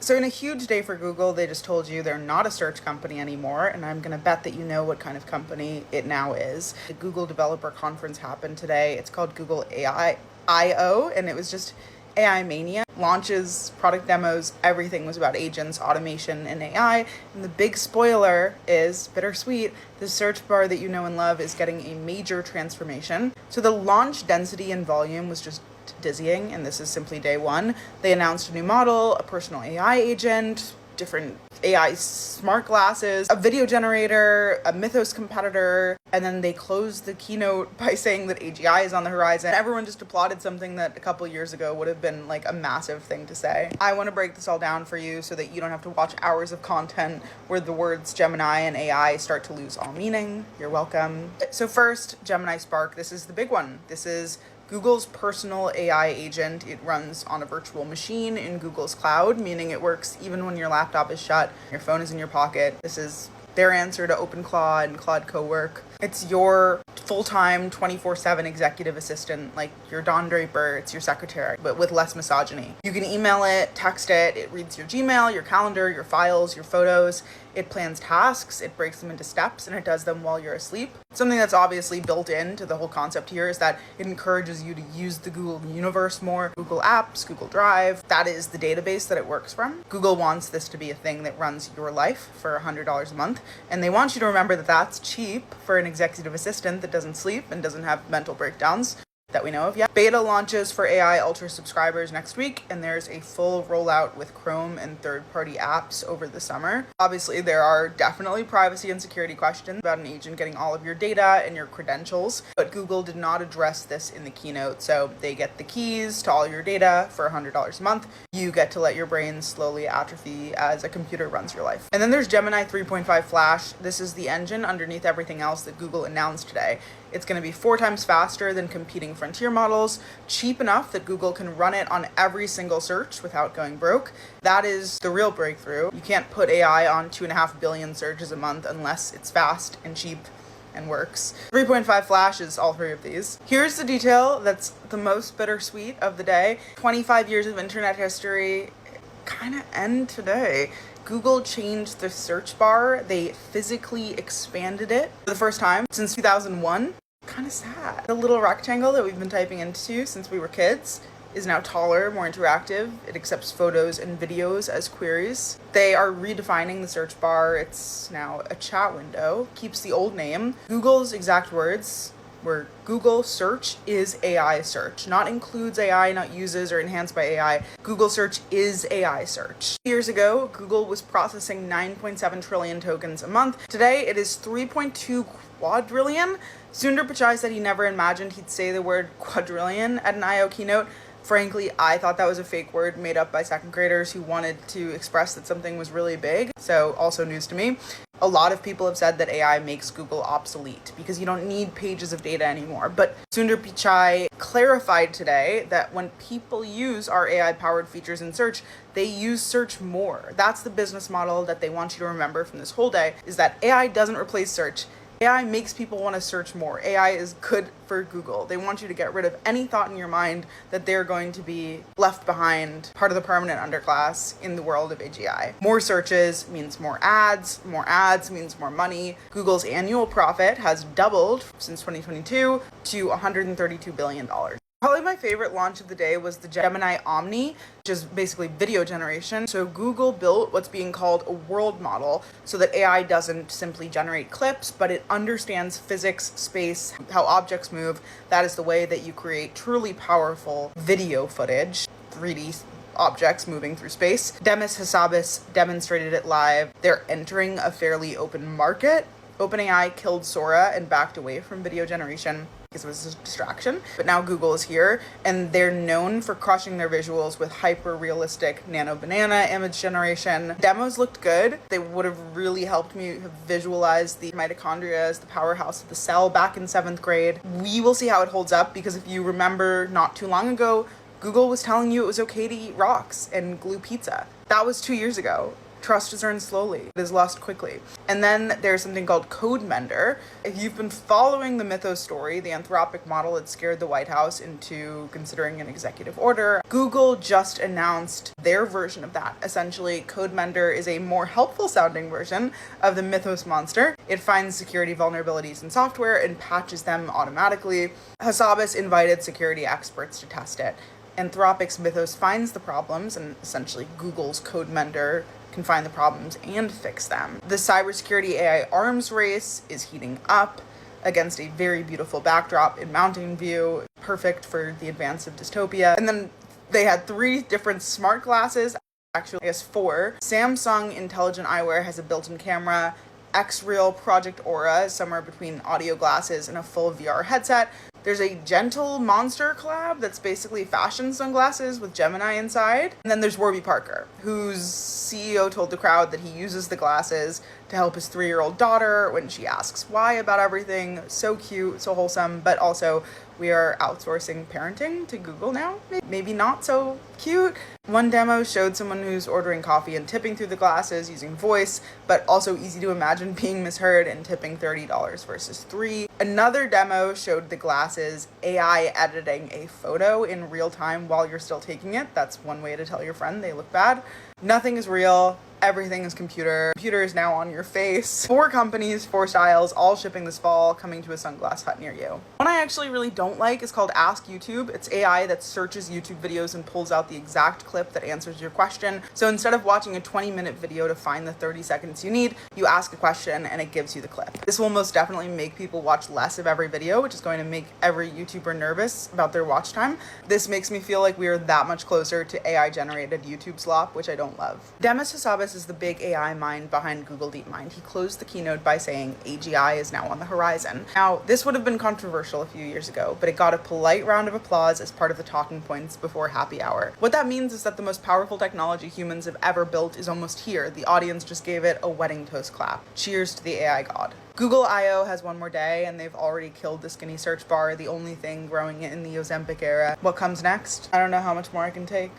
So in a huge day for Google, they just told you they're not a search company anymore, and I'm going to bet that you know what kind of company it now is. The Google Developer Conference happened today. It's called Google AI I/O, and it was just AI mania. Launches, product demos, everything was about agents, automation, and AI. And the big spoiler is, bittersweet, the search bar that you know and love is getting a major transformation. So the launch density and volume was just dizzying, and this is simply day one. They announced a new model, a personal AI agent, different AI smart glasses, a video generator, a Mythos competitor, and then they closed the keynote by saying that AGI is on the horizon. Everyone just applauded something that a couple years ago would have been like a massive thing to say. I want to break this all down for you so that you don't have to watch hours of content where the words Gemini and AI start to lose all meaning. You're welcome. So first, Gemini Spark. This is the big one. This is Google's personal AI agent. It runs on a virtual machine in Google's cloud, meaning it works even when your laptop is shut, your phone is in your pocket. This is their answer to OpenClaw and Claude Cowork. It's your full-time 24/7 executive assistant, like your Don Draper. It's your secretary, but with less misogyny. You can email it, text it, it reads your Gmail, your calendar, your files, your photos. It plans tasks, it breaks them into steps, and it does them while you're asleep. Something that's obviously built into the whole concept here is that it encourages you to use the Google universe more. Google Apps, Google Drive, that is the database that it works from. Google wants this to be a thing that runs your life for $100 a month, and they want you to remember that that's cheap for an executive assistant that doesn't sleep and doesn't have mental breakdowns that we know of yet. Beta launches for AI Ultra subscribers next week, and there's a full rollout with Chrome and third-party apps over the summer. Obviously, there are definitely privacy and security questions about an agent getting all of your data and your credentials, but Google did not address this in the keynote, so they get the keys to all your data for $100 a month. You get to let your brain slowly atrophy as a computer runs your life. And then there's Gemini 3.5 Flash. This is the engine underneath everything else that Google announced today. It's going to be 4 times faster than competing frontier models, cheap enough that Google can run it on every single search without going broke. That is the real breakthrough. You can't put AI on 2.5 billion searches a month unless it's fast and cheap and works. 3.5 Flash is all 3 of these. Here's the detail that's the most bittersweet of the day. 25 years of internet history kind of end today. Google changed the search bar. They physically expanded it for the first time since 2001. Kind of sad. The little rectangle that we've been typing into since we were kids is now taller, more interactive. It accepts photos and videos as queries. They are redefining the search bar. It's now a chat window. Keeps the old name. Google's exact words where Google search is AI search, not includes AI, not uses or enhanced by AI. Google search is AI search. Years ago, Google was processing 9.7 trillion tokens a month. Today, it is 3.2 quadrillion. Sundar Pichai said he never imagined he'd say the word quadrillion at an I/O keynote. Frankly, I thought that was a fake word made up by second graders who wanted to express that something was really big. So also news to me. A lot of people have said that AI makes Google obsolete because you don't need pages of data anymore. But Sundar Pichai clarified today that when people use our AI-powered features in search, they use search more. That's the business model that they want you to remember from this whole day, is that AI doesn't replace search. AI makes people want to search more. AI is good for Google. They want you to get rid of any thought in your mind that they're going to be left behind, part of the permanent underclass in the world of AGI. More searches means more ads means more money. Google's annual profit has doubled since 2022 to $132 billion. Probably my favorite launch of the day was the Gemini Omni, which is basically video generation. So Google built what's being called a world model so that AI doesn't simply generate clips, but it understands physics, space, how objects move. That is the way that you create truly powerful video footage, 3D objects moving through space. Demis Hassabis demonstrated it live. They're entering a fairly open market. OpenAI killed Sora and backed away from video generation because it was a distraction. But now Google is here, and they're known for crushing their visuals with hyper-realistic nano banana image generation. Demos looked good. They would have really helped me visualize the mitochondria as the powerhouse of the cell back in 7th grade. We will see how it holds up, because if you remember not too long ago, Google was telling you it was okay to eat rocks and glue pizza. That was 2 years ago. Trust is earned slowly. It is lost quickly. And then there's something called Code Mender. If you've been following the Mythos story, the Anthropic model had scared the White House into considering an executive order. Google just announced their version of that. Essentially, Code Mender is a more helpful sounding version of the Mythos monster. It finds security vulnerabilities in software and patches them automatically. Hassabis invited security experts to test it. Anthropic's Mythos finds the problems, and essentially Google's Code Mender can find the problems and fix them. The cybersecurity AI arms race is heating up against a very beautiful backdrop in Mountain View, perfect for the advance of dystopia. And then they had 3 different smart glasses, actually I guess 4. Samsung Intelligent Eyewear has a built-in camera. X-Real Project Aura is somewhere between audio glasses and a full VR headset. There's a Gentle Monster collab that's basically fashion sunglasses with Gemini inside. And then there's Warby Parker, whose CEO told the crowd that he uses the glasses to help his 3-year-old daughter when she asks why about everything. So cute, so wholesome, but also we are outsourcing parenting to Google now. Maybe not so cute. One demo showed someone who's ordering coffee and tipping through the glasses using voice, but also easy to imagine being misheard and tipping $30 versus $3. Another demo showed the glasses AI editing a photo in real time while you're still taking it. That's one way to tell your friend they look bad. Nothing is real. Everything is computer. Computer is now on your face. 4 companies, 4 styles, all shipping this fall, coming to a sunglass hut near you. One I actually really don't like is called Ask YouTube. It's AI that searches YouTube videos and pulls out the exact clip that answers your question. So instead of watching a 20-minute video to find the 30 seconds you need, you ask a question and it gives you the clip. This will most definitely make people watch less of every video, which is going to make every YouTuber nervous about their watch time. This makes me feel like we are that much closer to AI-generated YouTube slop, which I don't love. Demis Hassabis is the big AI mind behind Google DeepMind. He closed the keynote by saying AGI is now on the horizon. Now, this would have been controversial a few years ago, but it got a polite round of applause as part of the talking points before happy hour. What that means is that the most powerful technology humans have ever built is almost here. The audience just gave it a wedding toast clap. Cheers to the AI god. Google I.O. has one more day, and they've already killed the skinny search bar, the only thing growing in the Ozempic era. What comes next? I don't know how much more I can take.